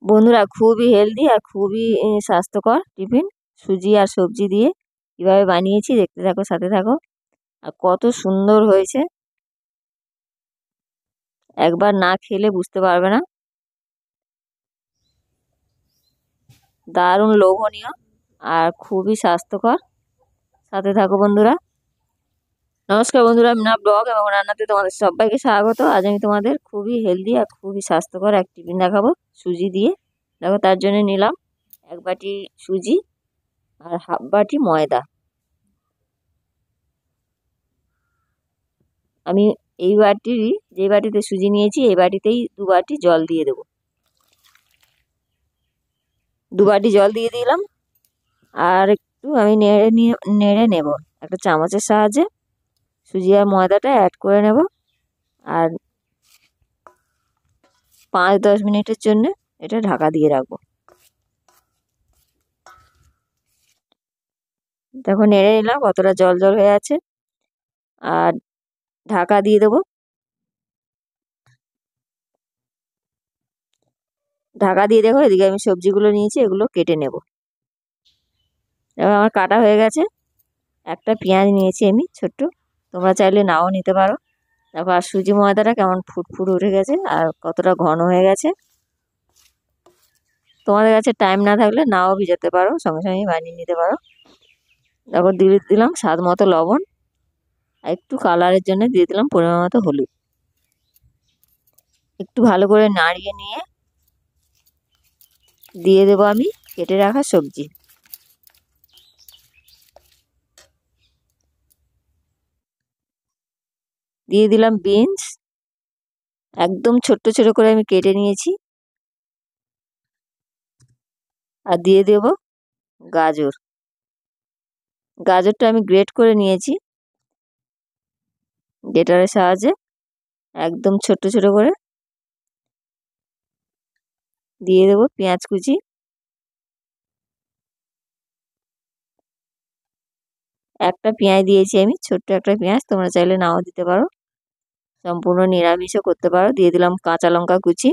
বন্ধুরা, খুবই হেলদি আর খুবই স্বাস্থ্যকর টিফিন সুজি আর সবজি দিয়ে কিভাবে বানিয়েছি দেখতে থাকো, সাথে থাকো। আর কত সুন্দর হয়েছে, একবার না খেলে বুঝতে পারবে না। দারুণ লোভনীয় আর খুবই স্বাস্থ্যকর। সাথে থাকো বন্ধুরা। নমস্কার বন্ধুরা, আমি না ব্লগ এবং রান্নাতে তোমাদের সবাইকে স্বাগত। আজ আমি তোমাদের খুবই হেলদি আর খুবই স্বাস্থ্যকর এক টিফিন দেখাবো সুজি দিয়ে। দেখো, তার জন্য নিলাম 1 বাটি সুজি আর হাফ বাটি ময়দা। আমি এই বাটিরই, যে বাটিতে সুজি নিয়েছি এই বাটিতেই 2 বাটি জল দিয়ে দেবো। 2 বাটি জল দিয়ে দিলাম। আর একটু আমি নেড়ে নেব একটা চামচের সাহায্যে। সুজি আর ময়দাটা অ্যাড করে নেব আর 5-10 মিনিটের জন্য এটা ঢাকা দিয়ে রাখবো। দেখো, নেড়ে নিলাম, কতটা জল জল হয়ে আছে। আর ঢাকা দিয়ে দেবো। ঢাকা দিয়ে দেখো, এদিকে আমি সবজিগুলো নিয়েছি, এগুলো কেটে নেব। এবার আমার কাটা হয়ে গেছে। একটা পেঁয়াজ নিয়েছি আমি ছোট্ট, তোমরা চাইলে নাও নিতে পারো। দেখো, আর সুজি ময়দাটা কেমন ফুটফুট উঠে গেছে আর কতটা ঘন হয়ে গেছে। তোমাদের কাছে টাইম না থাকলে নাও ভিজাতে পারো, সঙ্গে সঙ্গে বানিয়ে নিতে পারো। দেখো, দিয়ে দিলাম স্বাদ মতো লবণ আর একটু কালারের জন্য দিয়ে দিলাম পরিমাণ মতো হলুদ। একটু ভালো করে নাড়িয়ে নিয়ে দিয়ে দেবো আমি কেটে রাখা সবজি। দিয়ে দিলাম বিনস, একদম ছোট্ট ছোট করে আমি কেটে নিয়েছি। আর দিয়ে দেব গাজর। গাজরটা আমি গ্রেট করে নিয়েছি গ্রেটারের সাহায্যে, একদম ছোট্ট ছোট করে। দিয়ে দেবো পেঁয়াজ কুচি। একটা পেঁয়াজ দিয়েছি আমি, ছোট্ট একটা পেঁয়াজ, তোমরা চাইলে নাও দিতে পারো, সম্পূর্ণ নিরামিষও করতে পারো। দিয়ে দিলাম কাঁচা লঙ্কা কুচি।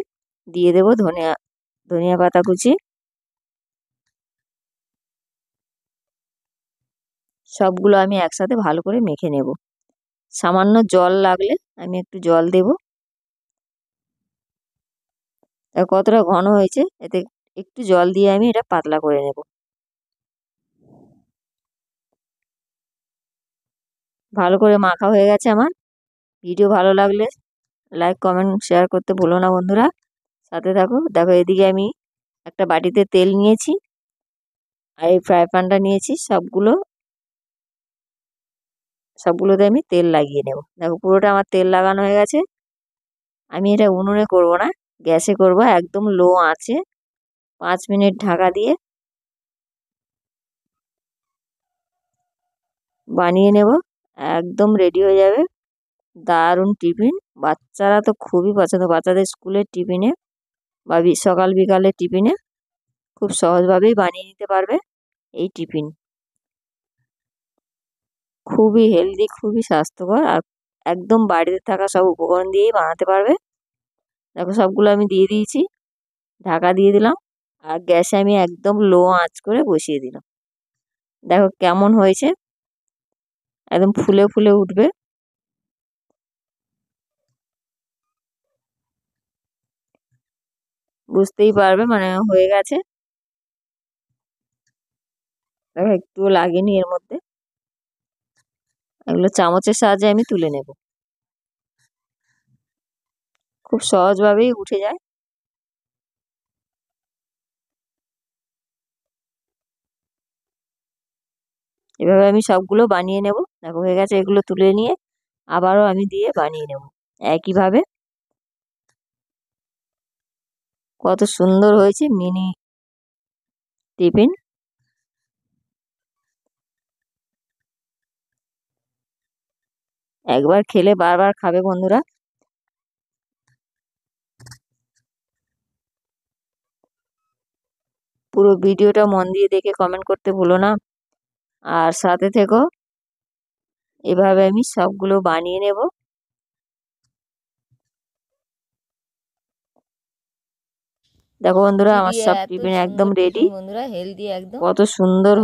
দিয়ে দেবো ধনিয়া ধনিয়া পাতা কুচি। সবগুলো আমি একসাথে ভালো করে মেখে নেব। সামান্য জল লাগলে আমি একটু জল দেব। কতটা ঘন হয়েছে, এতে একটু জল দিয়ে আমি এটা পাতলা করে নেব। ভালো করে মাখা হয়ে গেছে আমার। ভিডিও ভালো লাগলে লাইক, কমেন্ট, শেয়ার করতে ভুলো না বন্ধুরা। সাথে থাকো। দেখো, এদিকে আমি একটা বাটিতে তেল নিয়েছি আর এই ফ্রাই প্যানটা নিয়েছি। সবগুলোতে আমি তেল লাগিয়ে নেব। দেখো, পুরোটা আমার তেল লাগানো হয়ে গেছে। আমি এটা উনুনে করব না, গ্যাসে করব, একদম লো আঁচে 5 মিনিট ঢাকা দিয়ে বানিয়ে নেব। একদম রেডি হয়ে যাবে দারুণ টিফিন। বাচ্চারা তো খুবই পছন্দ, বাচ্চাদের স্কুলের টিফিনে বা সকাল বিকালের টিফিনে খুব সহজভাবেই বানিয়ে নিতে পারবে এই টিফিন। খুবই হেলদি, খুবই স্বাস্থ্যকর আর একদম বাড়িতে থাকা সব উপকরণ দিয়েই বানাতে পারবে। দেখো, সবগুলো আমি দিয়ে দিয়েছি, ঢাকা দিয়ে দিলাম আর গ্যাসে আমি একদম লো আঁচ করে বসিয়ে দিলাম। দেখো কেমন হয়েছে, একদম ফুলে ফুলে উঠবে। বুঝতেই পারবে মানে হয়ে গেছে। দেখো, একটুও লাগেনি এর মধ্যে। এগুলো চামচের সাহায্যে আমি তুলে নেব, খুব সহজভাবেই উঠে যায়। এভাবে আমি সবগুলো বানিয়ে নেব। দেখো হয়ে গেছে, এগুলো তুলে নিয়ে আবারও আমি দিয়ে বানিয়ে নেব একইভাবে। কত সুন্দর হয়েছে মিনি টিফিন। একবার খেলে বারবার খাবে বন্ধুরা। পুরো ভিডিওটা মন দিয়ে দেখে কমেন্ট করতে ভুলো না আর সাথে থেকো। এভাবে আমি সবগুলো বানিয়ে নেব। দেখো বন্ধুরা আমার চিবিয়ে সব এত টিফিন একদম সুন্দর রেডি। টিফিন বন্ধুরা, হেলদি একদম। কত সুন্দর হয়েছে।